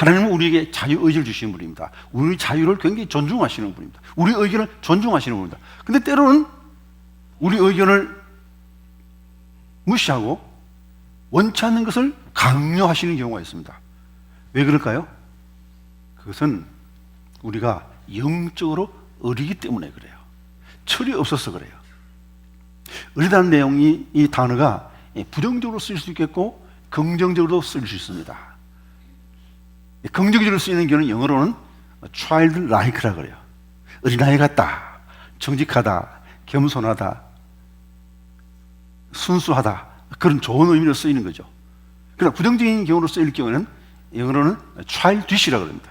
하나님은 우리에게 자유의지를 주시는 분입니다. 우리 자유를 굉장히 존중하시는 분입니다. 우리 의견을 존중하시는 분입니다. 근데 때로는 우리 의견을 무시하고 원치 않는 것을 강요하시는 경우가 있습니다. 왜 그럴까요? 그것은 우리가 영적으로 어리기 때문에 그래요. 철이 없어서 그래요. 어리다는 내용이, 이 단어가 부정적으로 쓰일 수 있겠고 긍정적으로도 쓰일 수 있습니다. 긍정적으로 쓰이는 경우는 영어로는 childlike라 그래요. 어린아이 같다, 정직하다, 겸손하다, 순수하다, 그런 좋은 의미로 쓰이는 거죠. 그러나 부정적인 경우로 쓰일 경우에는 영어로는 childish라고 합니다.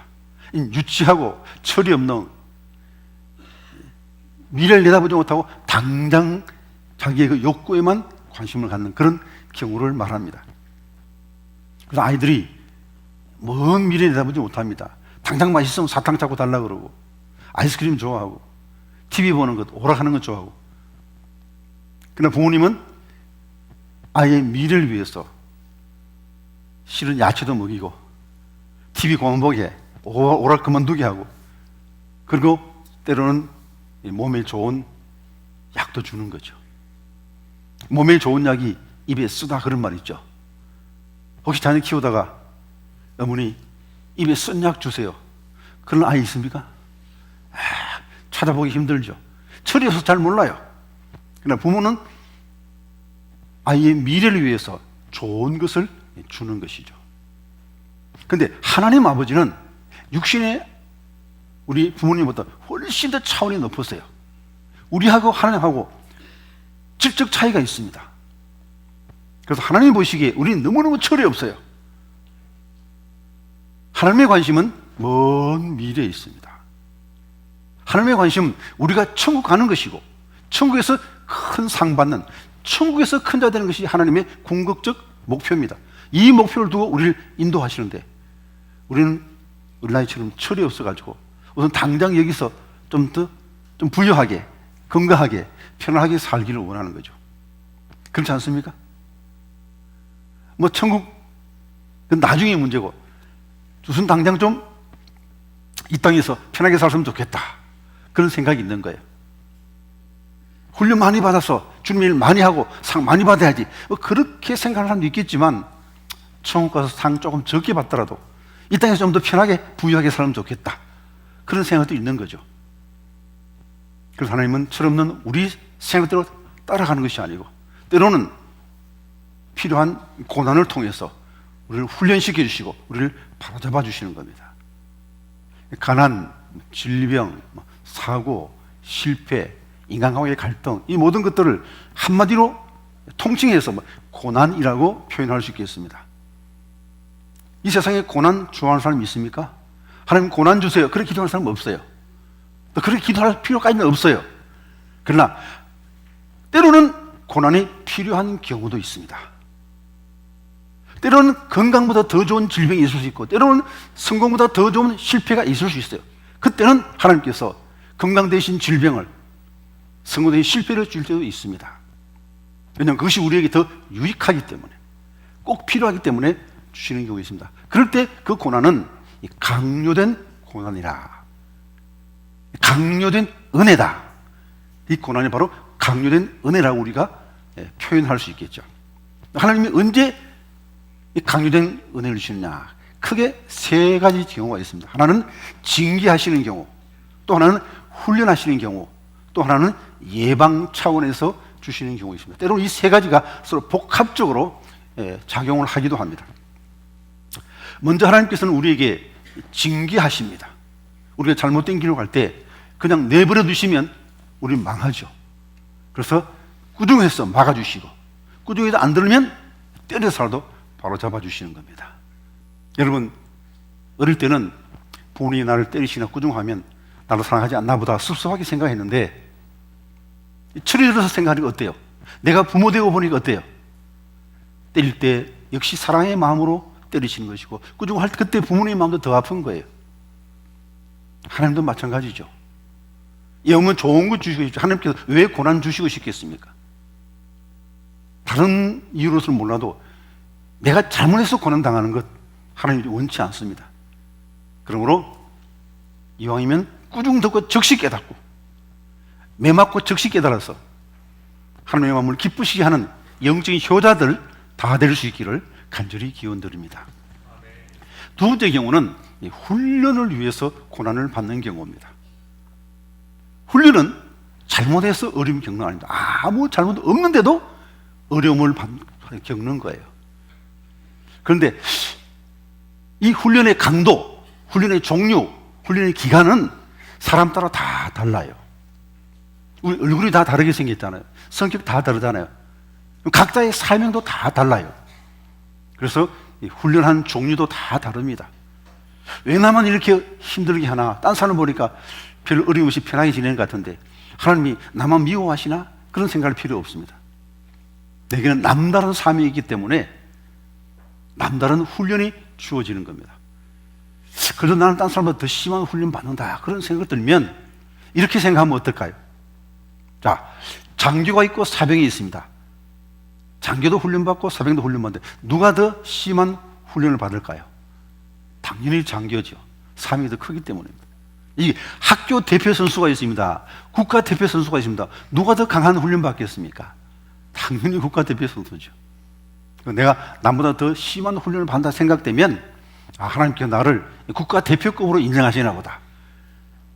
유치하고 철이 없는, 미래를 내다보지 못하고 당장 자기의 그 욕구에만 관심을 갖는 그런 경우를 말합니다. 그래서 아이들이 먼 미래 내다보지 못합니다. 당장 맛있으면 사탕 찾고 달라 그러고, 아이스크림 좋아하고, TV 보는 것, 오락하는 것 좋아하고. 그러나 부모님은 아이의 미래를 위해서 실은 야채도 먹이고, TV 그만 보게, 오락 그만두게 하고, 그리고 때로는 몸에 좋은 약도 주는 거죠. 몸에 좋은 약이 입에 쓰다 그런 말 있죠. 혹시 자녀 키우다가 어머니 입에 쓴 약 주세요, 그런 아이 있습니까? 찾아보기 힘들죠. 철이 없어서 잘 몰라요. 그러나 부모는 아이의 미래를 위해서 좋은 것을 주는 것이죠. 그런데 하나님 아버지는 육신의 우리 부모님보다 훨씬 더 차원이 높으세요. 우리하고 하나님하고 질적 차이가 있습니다. 그래서 하나님 보시기에 우리는 너무너무 철이 없어요. 하나님의 관심은 먼 미래에 있습니다. 하나님의 관심은 우리가 천국 가는 것이고, 천국에서 큰 상 받는, 천국에서 큰 자 되는 것이 하나님의 궁극적 목표입니다. 이 목표를 두고 우리를 인도하시는데, 우리는 어린아이처럼 철이 없어가지고 우선 당장 여기서 좀 부유하게, 건강하게, 편안하게 살기를 원하는 거죠. 그렇지 않습니까? 뭐 천국, 그건 나중의 문제고, 우선 당장 좀 이 땅에서 편하게 살았으면 좋겠다, 그런 생각이 있는 거예요. 훈련 많이 받아서 주님 일 많이 하고 상 많이 받아야지, 뭐 그렇게 생각하는 사람도 있겠지만, 천국 가서 상 조금 적게 받더라도 이 땅에서 좀 더 편하게 부유하게 살면 좋겠다, 그런 생각도 있는 거죠. 그래서 하나님은 철없는 우리 생각대로 따라가는 것이 아니고, 때로는 필요한 고난을 통해서 우리를 훈련시켜 주시고 우리를 바로잡아 주시는 겁니다. 가난, 질병, 사고, 실패, 인간관계의 갈등, 이 모든 것들을 한마디로 통칭해서 고난이라고 표현할 수 있겠습니다. 이 세상에 고난 좋아하는 사람이 있습니까? 하나님 고난 주세요, 그렇게 기도하는 사람은 없어요. 또 그렇게 기도할 필요까지는 없어요. 그러나 때로는 고난이 필요한 경우도 있습니다. 때로는 건강보다 더 좋은 질병이 있을 수 있고, 때로는 성공보다 더 좋은 실패가 있을 수 있어요. 그때는 하나님께서 건강 대신 질병을, 성공 대신 실패를 줄 때도 있습니다. 왜냐하면 그것이 우리에게 더 유익하기 때문에, 꼭 필요하기 때문에 주시는 경우가 있습니다. 그럴 때 그 고난은 강요된 고난이라, 강요된 은혜다. 이 고난이 바로 강요된 은혜라고 우리가 표현할 수 있겠죠. 하나님이 언제 이 강요된 은혜를 주시느냐? 크게 세 가지 경우가 있습니다. 하나는 징계하시는 경우, 또 하나는 훈련하시는 경우, 또 하나는 예방 차원에서 주시는 경우가 있습니다. 때로는 이 세 가지가 서로 복합적으로 작용을 하기도 합니다. 먼저 하나님께서는 우리에게 징계하십니다. 우리가 잘못된 길로 갈 때 그냥 내버려 두시면 우리는 망하죠. 그래서 꾸중해서 막아주시고, 꾸중해도 안 들으면 때려서라도 바로 잡아주시는 겁니다. 여러분, 어릴 때는 부모님이 나를 때리시나 꾸중하면 나를 사랑하지 않나 보다 섭섭하게 생각했는데, 철이 들어서 생각하니까 어때요? 내가 부모 되고 보니까 어때요? 때릴 때 역시 사랑의 마음으로 때리시는 것이고, 꾸중할 때 그때 부모님의 마음도 더 아픈 거예요. 하나님도 마찬가지죠. 영은 좋은 거 주시고 싶죠. 하나님께서 왜 고난 주시고 싶겠습니까? 다른 이유로서는 몰라도 내가 잘못해서 고난 당하는 것 하나님이 원치 않습니다. 그러므로 이왕이면 꾸중 듣고 즉시 깨닫고 매맞고 즉시 깨달아서 하나님의 마음을 기쁘시게 하는 영적인 효자들 다 될 수 있기를 간절히 기원드립니다. 두 번째 경우는 훈련을 위해서 고난을 받는 경우입니다. 훈련은 잘못해서 어려움을 겪는 거 아닙니다. 아무 잘못 없는데도 어려움을 겪는 거예요. 그런데 이 훈련의 강도, 훈련의 종류, 훈련의 기간은 사람 따라 다 달라요. 우리 얼굴이 다 다르게 생겼잖아요. 성격 다 다르잖아요. 각자의 사명도 다 달라요. 그래서 훈련한 종류도 다 다릅니다. 왜 나만 이렇게 힘들게 하나? 딴 사람 보니까 별 어려움 없이 편하게 지내는 것 같은데 하나님이 나만 미워하시나? 그런 생각할 필요 없습니다. 내게는 남다른 삶이 있기 때문에 남다른 훈련이 주어지는 겁니다. 그래도 나는 딴 사람보다 더 심한 훈련 받는다, 그런 생각이 들면 이렇게 생각하면 어떨까요? 자, 장교가 있고 사병이 있습니다. 장교도 훈련받고 사병도 훈련받는데 누가 더 심한 훈련을 받을까요? 당연히 장교죠. 삶이 더 크기 때문입니다. 이 학교 대표 선수가 있습니다. 국가 대표 선수가 있습니다. 누가 더 강한 훈련 받겠습니까? 당연히 국가 대표 선수죠. 내가 남보다 더 심한 훈련을 받는다 생각되면 하나님께서 나를 국가 대표급으로 인정하시나 보다,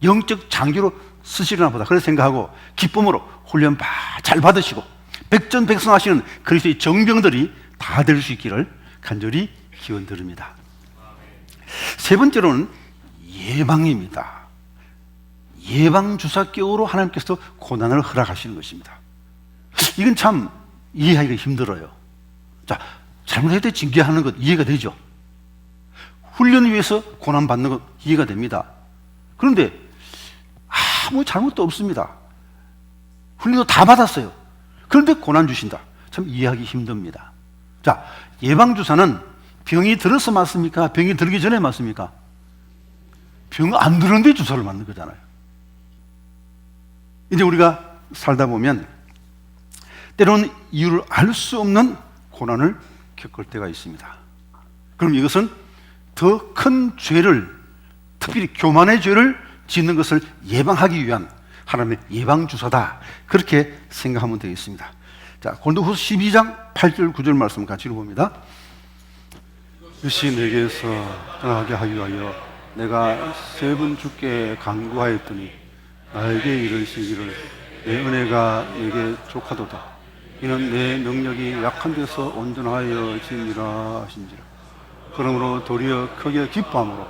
영적 장교로 쓰시려나 보다, 그렇게 생각하고 기쁨으로 훈련 잘 받으시고 백전백승하시는 그리스도의 정병들이 다 될 수 있기를 간절히 기원드립니다. 세 번째로는 예방입니다. 예방주사격으로 하나님께서 고난을 허락하시는 것입니다. 이건 참 이해하기가 힘들어요. 자, 잘못할 때 징계하는 것 이해가 되죠. 훈련을 위해서 고난받는 것 이해가 됩니다. 그런데 아무 잘못도 없습니다. 훈련도 다 받았어요. 그런데 고난 주신다. 참 이해하기 힘듭니다. 자, 예방주사는 병이 들어서 맞습니까? 병이 들기 전에 맞습니까? 병 안 들었는데 주사를 맞는 거잖아요. 이제 우리가 살다 보면 때로는 이유를 알 수 없는 고난을 겪을 때가 있습니다. 그럼 이것은 더 큰 죄를, 특별히 교만의 죄를 짓는 것을 예방하기 위한 하나님의 예방주사다, 그렇게 생각하면 되겠습니다. 자, 고린도후서 12장 8절 9절 말씀 같이 읽어봅니다. 이것이 내게서 떠나게 하기 위하여 내가 3번 주께 간구하였더니 나에게 이르시기를 내 은혜가 내게 족하도다. 이는 내 능력이 약한 데서 온전하여 지니라 하신지라. 그러므로 도리어 크게 기뻐함으로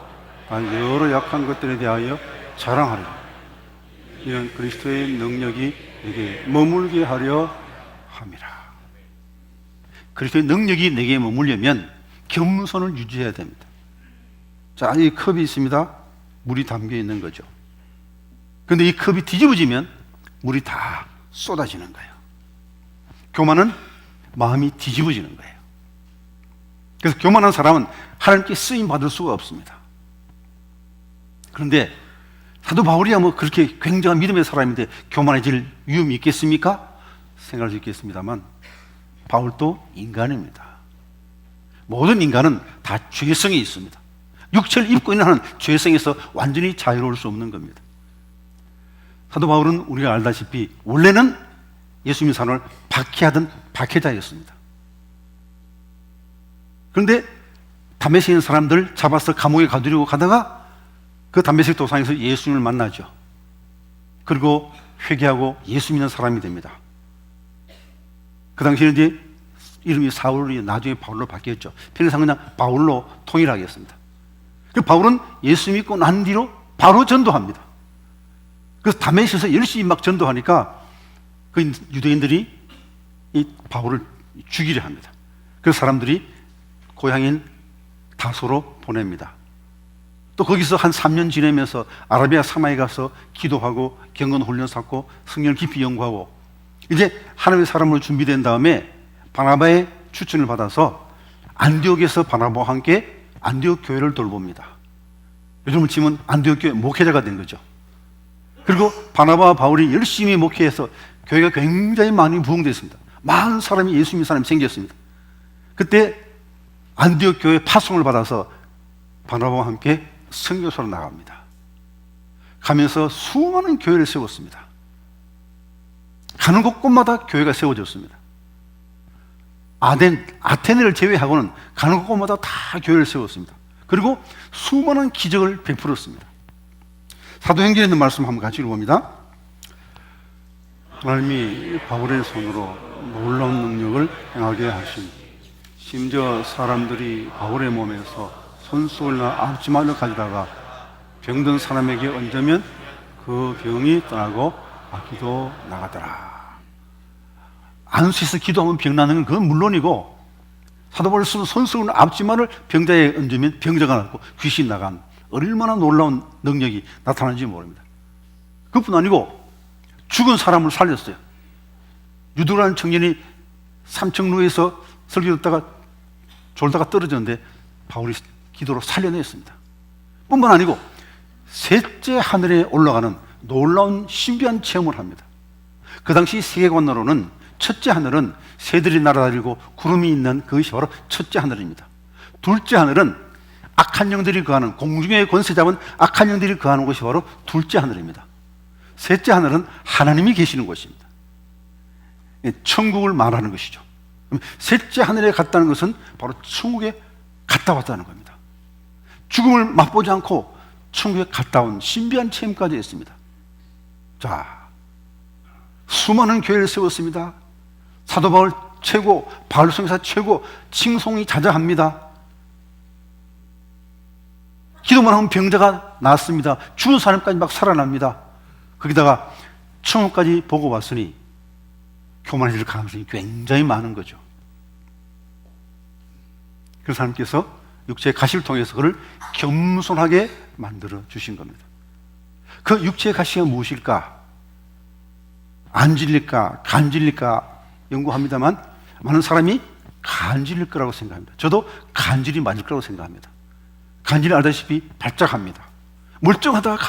여러 약한 것들에 대하여 자랑하리라. 이는 그리스도의 능력이 내게 머물게 하려 함이라. 그리스도의 능력이 내게 머물려면 겸손을 유지해야 됩니다. 자, 이 컵이 있습니다. 물이 담겨 있는 거죠. 그런데 이 컵이 뒤집어지면 물이 다 쏟아지는 거예요. 교만은 마음이 뒤집어지는 거예요. 그래서 교만한 사람은 하나님께 쓰임 받을 수가 없습니다. 그런데 사도 바울이야 뭐 그렇게 굉장한 믿음의 사람인데 교만해질 위험이 있겠습니까? 생각할 수 있겠습니다만 바울도 인간입니다. 모든 인간은 다 죄성이 있습니다. 육체를 입고 있는 한은 죄성에서 완전히 자유로울 수 없는 겁니다. 사도 바울은 우리가 알다시피 원래는 예수 믿는 사람을 박해하던 박해자였습니다. 그런데 담메색에 있는 사람들 잡아서 감옥에 가두려고 가다가 그 담메색 도상에서 예수님을 만나죠. 그리고 회개하고 예수 믿는 사람이 됩니다. 그 당시에 이제 이름이 사울이 나중에 바울로 바뀌었죠. 평생 그냥 바울로 통일하겠습니다. 그 바울은 예수 믿고 난 뒤로 바로 전도합니다. 그래서 다메섹에서 열심히 막 전도하니까 그 유대인들이 이 바울을 죽이려 합니다. 그래서 사람들이 고향인 다소로 보냅니다. 또 거기서 한 3년 지내면서 아라비아 사마에 가서 기도하고 경건 훈련 쌓고 성령을 깊이 연구하고 이제 하나님의 사람으로 준비된 다음에 바나바의 추천을 받아서 안디옥에서 바나바와 함께 안디옥 교회를 돌봅니다. 요즘을 치면 안디옥 교회 목회자가 된 거죠. 그리고 바나바와 바울이 열심히 목회해서 교회가 굉장히 많이 부흥됐습니다. 많은 사람이 예수 믿는 사람이 생겼습니다. 그때 안디옥 교회 파송을 받아서 바나바와 함께 선교사로 나갑니다. 가면서 수많은 교회를 세웠습니다. 가는 곳곳마다 교회가 세워졌습니다. 아테네를 제외하고는 가는 곳곳마다 다 교회를 세웠습니다. 그리고 수많은 기적을 베풀었습니다. 사도행전에 있는 말씀 한번 같이 읽어봅니다. 하나님이 바울의 손으로 놀라운 능력을 행하게 하신, 심지어 사람들이 바울의 몸에서 손수건이나 앞치마를 가져다가 병든 사람에게 얹으면 그 병이 떠나고 악기도 나가더라. 안수에서 기도하면 병 나는 건 그건 물론이고, 사도 바울의 손수건 앞치마를 병자에 얹으면 병자가 낫고 귀신이 나간, 얼마나 놀라운 능력이 나타나는지 모릅니다. 그뿐 아니고 죽은 사람을 살렸어요. 유두라는 청년이 삼청루에서 설교 듣다가 졸다가 떨어졌는데 바울이 기도로 살려냈습니다. 뿐만 아니고 셋째 하늘에 올라가는 놀라운 신비한 체험을 합니다. 그 당시 세계관으로는 첫째 하늘은 새들이 날아다니고 구름이 있는 그것이 바로 첫째 하늘입니다. 둘째 하늘은 악한 영들이 거하는, 공중의 권세 잡은 악한 영들이 거하는 곳이 바로 둘째 하늘입니다. 셋째 하늘은 하나님이 계시는 곳입니다. 천국을 말하는 것이죠. 셋째 하늘에 갔다는 것은 바로 천국에 갔다 왔다는 겁니다. 죽음을 맛보지 않고 천국에 갔다 온 신비한 체험까지 했습니다. 자, 수많은 교회를 세웠습니다. 사도 바울 최고, 바울 성사 최고, 칭송이 자자합니다. 기도만 하면 병자가 낫습니다. 죽은 사람까지 막 살아납니다. 거기다가 천국까지 보고 왔으니 교만해질 가능성이 굉장히 많은 거죠. 그래서 하나님께서 육체의 가시를 통해서 그를 겸손하게 만들어 주신 겁니다. 그 육체의 가시가 무엇일까? 안질릴까? 간질릴까? 연구합니다만 많은 사람이 간질릴 거라고 생각합니다. 저도 간질이 맞을 거라고 생각합니다. 간질이 알다시피 발작합니다. 멀쩡하다가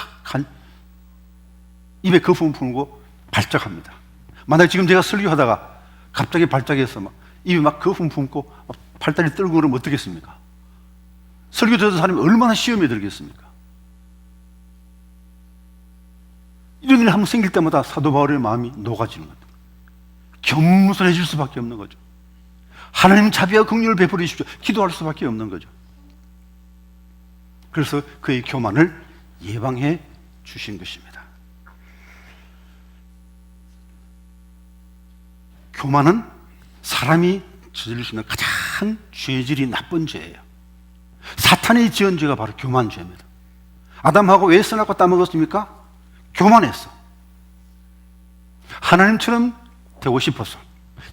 입에 거품 풀고 발작합니다. 만약에 지금 제가 설교하다가 갑자기 발작해서 막 입에 막 거품 품고 팔다리 떨고 그러면 어떻겠습니까? 설교 듣는 사람이 얼마나 시험에 들겠습니까? 이런 일이 한번 생길 때마다 사도 바울의 마음이 녹아지는 겁니다. 겸손해질 수밖에 없는 거죠. 하나님 자비와 긍휼을 베풀어 주십시오. 기도할 수밖에 없는 거죠. 그래서 그의 교만을 예방해 주신 것입니다. 교만은 사람이 저지를 수 있는 가장 죄질이 나쁜 죄예요. 사탄이 지은 죄가 바로 교만 죄입니다. 아담하고 왜 선악과 따먹었습니까? 교만했어. 하나님처럼 되고 싶었어.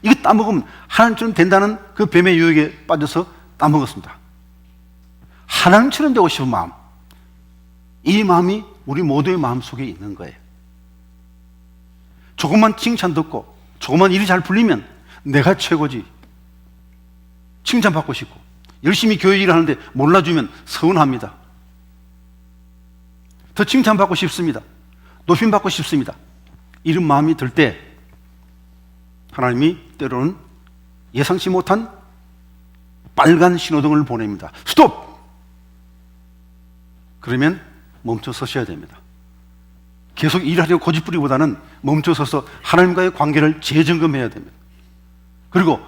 이거 따먹으면 하나님처럼 된다는 그 뱀의 유혹에 빠져서 따먹었습니다. 하나님처럼 되고 싶은 마음, 이 마음이 우리 모두의 마음속에 있는 거예요. 조금만 칭찬 듣고 조금만 일이 잘 풀리면 내가 최고지, 칭찬받고 싶고, 열심히 교회 일을 하는데 몰라주면 서운합니다. 더 칭찬받고 싶습니다. 높임받고 싶습니다. 이런 마음이 들 때 하나님이 때로는 예상치 못한 빨간 신호등을 보냅니다. 스톱! 그러면 멈춰 서셔야 됩니다. 계속 일하려고 고집부리보다는 멈춰서서 하나님과의 관계를 재점검해야 됩니다. 그리고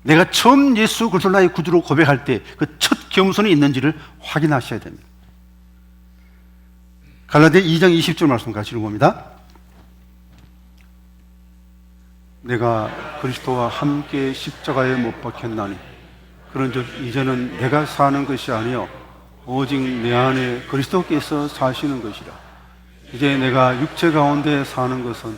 내가 처음 예수 그리스도를 나의 구주로 고백할 때 그 첫 겸손이 있는지를 확인하셔야 됩니다. 갈라디아 2장 20절 말씀 같이 읽어봅니다. 내가 그리스도와 함께 십자가에 못 박혔나니 그런즉 이제는 내가 사는 것이 아니요 오직 내 안에 그리스도께서 사시는 것이라. 이제 내가 육체 가운데 사는 것은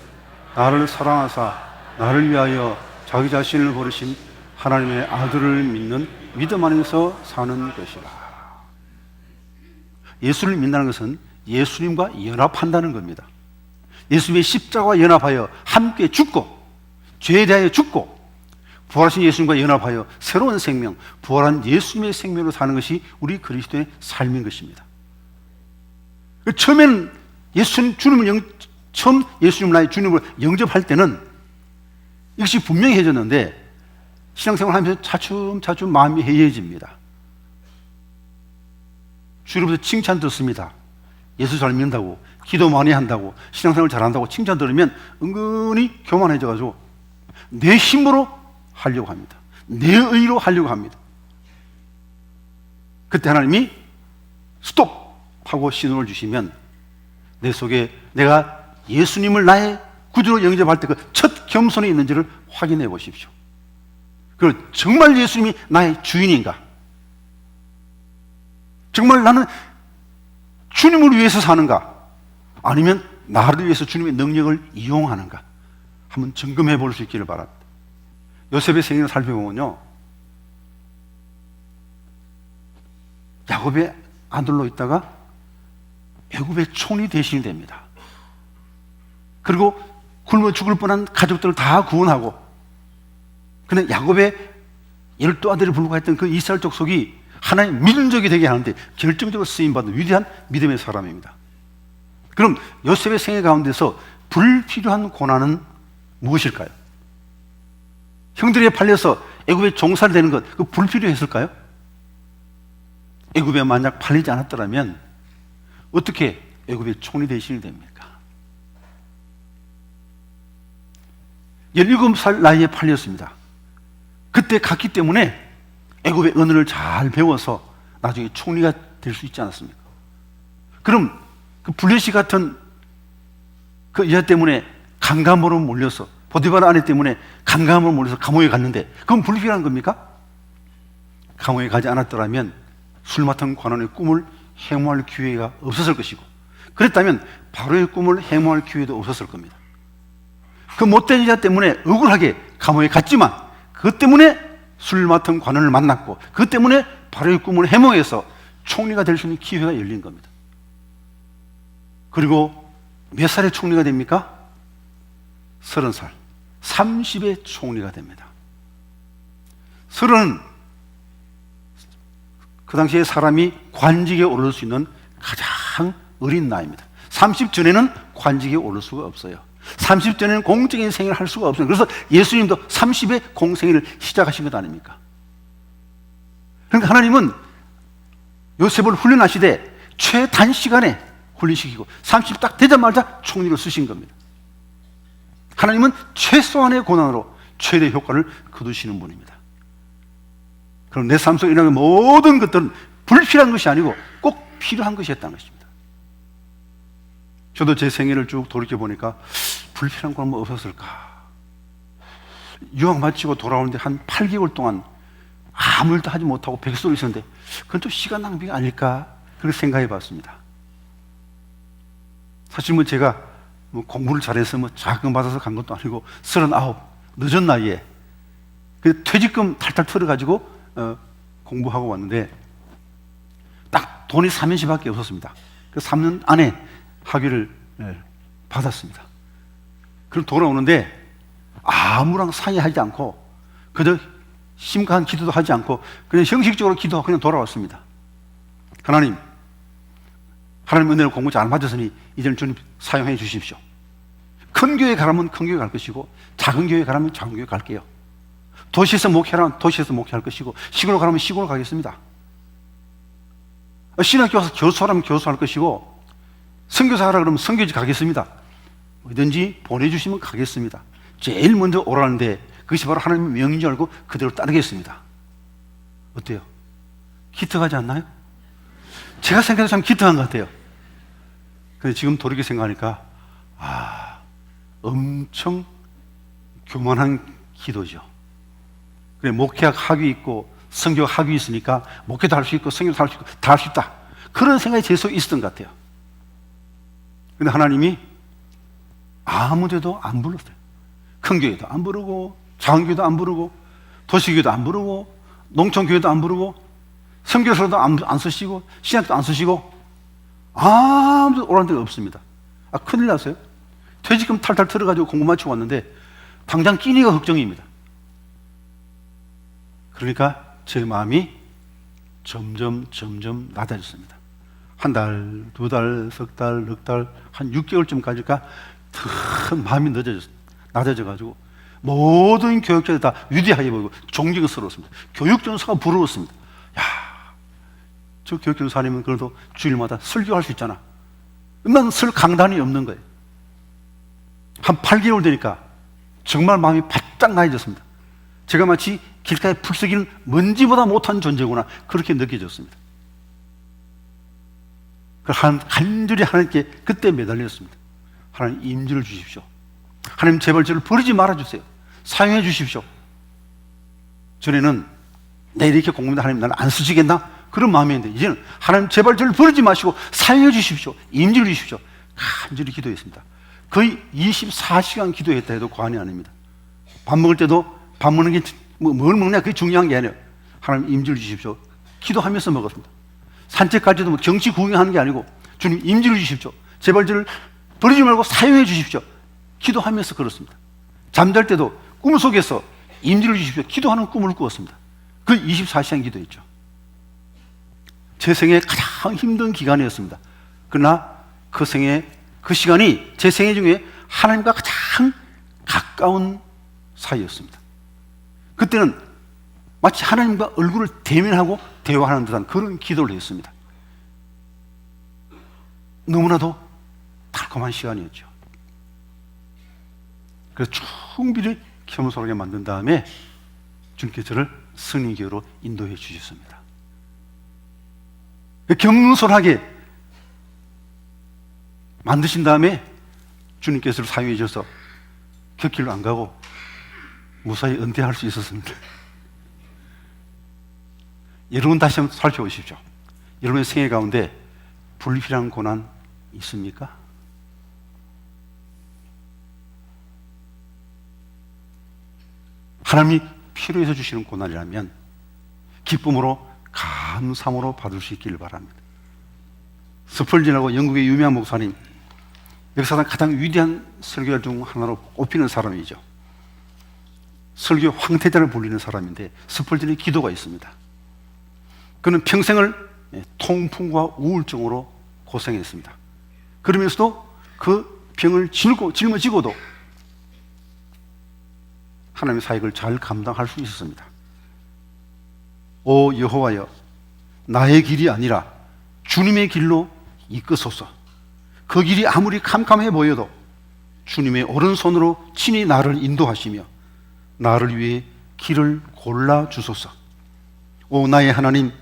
나를 사랑하사 나를 위하여 자기 자신을 버리신 하나님의 아들을 믿는 믿음 안에서 사는 것이라. 예수를 믿는다는 것은 예수님과 연합한다는 겁니다. 예수님의 십자가와 연합하여 함께 죽고 죄에 대하여 죽고 부활하신 예수님과 연합하여 새로운 생명, 부활한 예수님의 생명으로 사는 것이 우리 그리스도의 삶인 것입니다. 처음에는 처음 예수님 나의 주님을 영접할 때는 이것이 분명해졌는데 신앙생활 하면서 차츰차츰 마음이 해이해집니다. 주로부터 칭찬 듣습니다. 예수 잘 믿는다고, 기도 많이 한다고, 신앙생활 잘한다고 칭찬 들으면 은근히 교만해져가지고 내 힘으로 하려고 합니다. 내 의로 하려고 합니다. 그때 하나님이 스톱! 하고 신호를 주시면 내 속에 내가 예수님을 나의 구주로 영접할 때 그 첫 겸손이 있는지를 확인해 보십시오. 그리고 정말 예수님이 나의 주인인가? 정말 나는 주님을 위해서 사는가? 아니면 나를 위해서 주님의 능력을 이용하는가? 한번 점검해 볼 수 있기를 바랍니다. 요셉의 생애를 살펴보면요, 야곱의 아들로 있다가 애굽의 총리 대신이 됩니다. 그리고 굶어 죽을 뻔한 가족들을 다 구원하고, 근데 야곱의 12아들이 불과했던 그 이스라엘 족속이 하나의 민족이 되게 하는데 결정적으로 쓰임받은 위대한 믿음의 사람입니다. 그럼 요셉의 생애 가운데서 불필요한 고난은 무엇일까요? 형들에게 팔려서 애굽에 종살이 되는 것, 그 불필요했을까요? 애굽에 만약 팔리지 않았더라면 어떻게 애굽의 총리 대신이 됩니까? 17살 나이에 팔렸습니다. 그때 갔기 때문에 애굽의 언어를 잘 배워서 나중에 총리가 될 수 있지 않았습니까? 그럼 그 블레시 같은 그 여자 때문에 간감으로 몰려서, 보디바라 아내 때문에 간감으로 몰려서 감옥에 갔는데 그건 불필요한 겁니까? 감옥에 가지 않았더라면 술 맡은 관원의 꿈을 해모할 기회가 없었을 것이고, 그랬다면 바로의 꿈을 해모할 기회도 없었을 겁니다. 그 못된 여자 때문에 억울하게 감옥에 갔지만 그것 때문에 술 맡은 관원을 만났고, 그것 때문에 바로의 꿈을 해몽해서 총리가 될 수 있는 기회가 열린 겁니다. 그리고 몇 살에 총리가 됩니까? 30살, 30에 총리가 됩니다. 30은 그 당시에 사람이 관직에 오를 수 있는 가장 어린 나이입니다. 30 전에는 관직에 오를 수가 없어요. 30 전에는 공적인 생일을 할 수가 없어요. 그래서 예수님도 30에 공생일을 시작하신 것 아닙니까? 그러니까 하나님은 요셉을 훈련하시되 최단시간에 훈련시키고 30 딱 되자마자 총리로 쓰신 겁니다. 하나님은 최소한의 고난으로 최대 효과를 거두시는 분입니다. 그럼 내 삶 속에 일어나는 모든 것들은 불필요한 것이 아니고 꼭 필요한 것이었다는 것입니다. 저도 제 생애를 쭉 돌이켜보니까 불필요한 건 뭐 없었을까? 유학 마치고 돌아오는데 한 8개월 동안 아무 일도 하지 못하고 백수로 있었는데 그건 좀 시간 낭비가 아닐까? 그렇게 생각해 봤습니다. 사실 뭐 제가 뭐 공부를 잘해서 뭐 자금 받아서 간 것도 아니고 39 늦은 나이에 그 퇴직금 탈탈 털어가지고 공부하고 왔는데 딱 돈이 3년씩밖에 없었습니다. 그 3년 안에 학위를 받았습니다. 그럼 돌아오는데 아무랑 상의하지 않고 그저 심각한 기도도 하지 않고 그냥 형식적으로 기도하고 그냥 돌아왔습니다. 하나님 은혜를 공부 잘 맞았으니 이제는 주님 사용해 주십시오. 큰 교회 가라면 큰 교회 갈 것이고 작은 교회 가라면 작은 교회 갈게요. 도시에서 목회하라면 도시에서 목회할 것이고 시골 가라면 시골 가겠습니다. 신학교 와서 교수하라면 교수할 것이고 선교사 하라 그러면 선교지 가겠습니다. 뭐든지 보내주시면 가겠습니다. 제일 먼저 오라는데 그것이 바로 하나님의 명인 줄 알고 그대로 따르겠습니다. 어때요? 기특하지 않나요? 제가 생각해도 참 기특한 것 같아요. 근데 지금 돌이켜 생각하니까 엄청 교만한 기도죠. 그래, 목회학 학위 있고 선교학 학위 있으니까 목회도 할 수 있고 선교도 할 수 있고 다 할 수 있다. 그런 생각이 제 속에 있었던 것 같아요. 근데 하나님이 아무 데도 안 불렀어요. 큰 교회도 안 부르고 작은 교회도 안 부르고 도시교회도 안 부르고 농촌교회도 안 부르고 선교사도 안 쓰시고 신학도 안 쓰시고 아무도 오라는 데가 없습니다. 큰일 났어요. 퇴직금 탈탈 털어가지고 공부 마치고 왔는데 당장 끼니가 걱정입니다. 그러니까 제 마음이 점점 낮아졌습니다. 한 달, 두 달, 석 달, 넉 달, 한 6개월쯤까지가 더 마음이 낮아져가지고 모든 교육자들 다 위대하게 보이고 존경스러웠습니다. 교육 전사가 부러웠습니다. 야, 저 교육교사님은 그래도 주일마다 설교할 수 있잖아. 난 설 강단이 없는 거예요. 한 8개월 되니까 정말 마음이 바짝 나아졌습니다. 제가 마치 길가에 풀썩이는 먼지보다 못한 존재구나, 그렇게 느껴졌습니다. 간절히 하나님께 그때 매달렸습니다. 하나님, 임재를 주십시오. 하나님, 제발 저를 버리지 말아주세요. 사용해 주십시오. 전에는 내 이렇게 공부인데 하나님 나를 안 쓰시겠나? 그런 마음이었는데, 이제는 하나님 제발 저를 버리지 마시고 사용해 주십시오. 임재를 주십시오. 간절히 기도했습니다. 거의 24시간 기도했다 해도 과언이 아닙니다. 밥 먹을 때도 밥 먹는 게 뭘 먹냐 그게 중요한 게 아니에요. 하나님 임재를 주십시오. 기도하면서 먹었습니다. 산책 갈 때도 경치 구경하는 게 아니고 주님 임재를 주십시오. 제발 저를 버리지 말고 사용해 주십시오. 기도하면서 걸었습니다. 잠잘 때도 꿈속에서 임재를 주십시오. 기도하는 꿈을 꾸었습니다. 그 24시간 기도했죠. 제 생애 가장 힘든 기간이었습니다. 그러나 그 시간이 제 생애 중에 하나님과 가장 가까운 사이였습니다. 그때는 마치 하나님과 얼굴을 대면하고 대화하는 듯한 그런 기도를 했습니다. 너무나도 달콤한 시간이었죠. 그래서 충분히 겸손하게 만든 다음에 주님께서 저를 승리교회로 인도해 주셨습니다. 겸손하게 만드신 다음에 주님께서 사용해 주셔서 곁길로 안 가고 무사히 은퇴할 수 있었습니다. 여러분 다시 한번 살펴보십시오. 여러분의 생애 가운데 불필요한 고난 있습니까? 하나님이 필요해서 주시는 고난이라면 기쁨으로 감사함으로 받을 수 있기를 바랍니다. 스펄전하고 영국의 유명한 목사님, 역사상 가장 위대한 설교자 중 하나로 꼽히는 사람이죠. 설교 황태자를 불리는 사람인데 스펄전의 기도가 있습니다. 그는 평생을 통풍과 우울증으로 고생했습니다. 그러면서도 그 병을 짊어지고도 하나님의 사역을 잘 감당할 수 있었습니다. 오 여호와여, 나의 길이 아니라 주님의 길로 이끄소서. 그 길이 아무리 캄캄해 보여도 주님의 오른손으로 친히 나를 인도하시며 나를 위해 길을 골라주소서. 오 나의 하나님,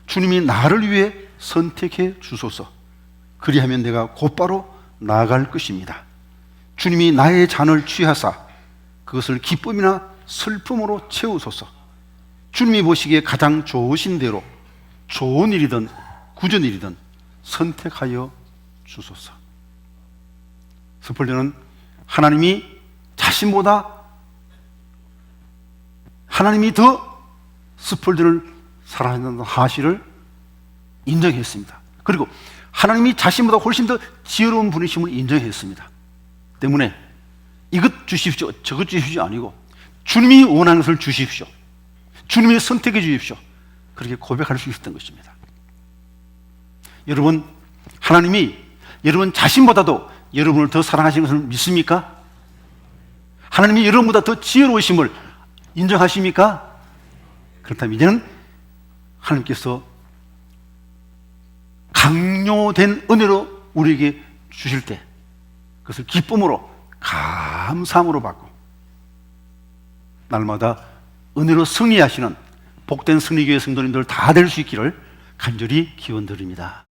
주님이 나를 위해 선택해 주소서. 그리하면 내가 곧바로 나아갈 것입니다. 주님이 나의 잔을 취하사 그것을 기쁨이나 슬픔으로 채우소서. 주님이 보시기에 가장 좋으신 대로 좋은 일이든 굳은 일이든 선택하여 주소서. 스펄전은 하나님이 자신보다 하나님이 더 스펄전을 사랑한다는 사실을 인정했습니다. 그리고 하나님이 자신보다 훨씬 더 지혜로운 분이심을 인정했습니다. 때문에 이것 주십시오, 저것 주십시오 아니고 주님이 원하는 것을 주십시오. 주님이 선택해 주십시오. 그렇게 고백할 수 있었던 것입니다. 여러분, 하나님이 여러분 자신보다도 여러분을 더 사랑하시는 것을 믿습니까? 하나님이 여러분보다 더 지혜로우심을 인정하십니까? 그렇다면 이제는 하나님께서 강요된 은혜로 우리에게 주실 때 그것을 기쁨으로 감사함으로 받고 날마다 은혜로 승리하시는 복된 승리교회 성도님들 다 될 수 있기를 간절히 기원드립니다.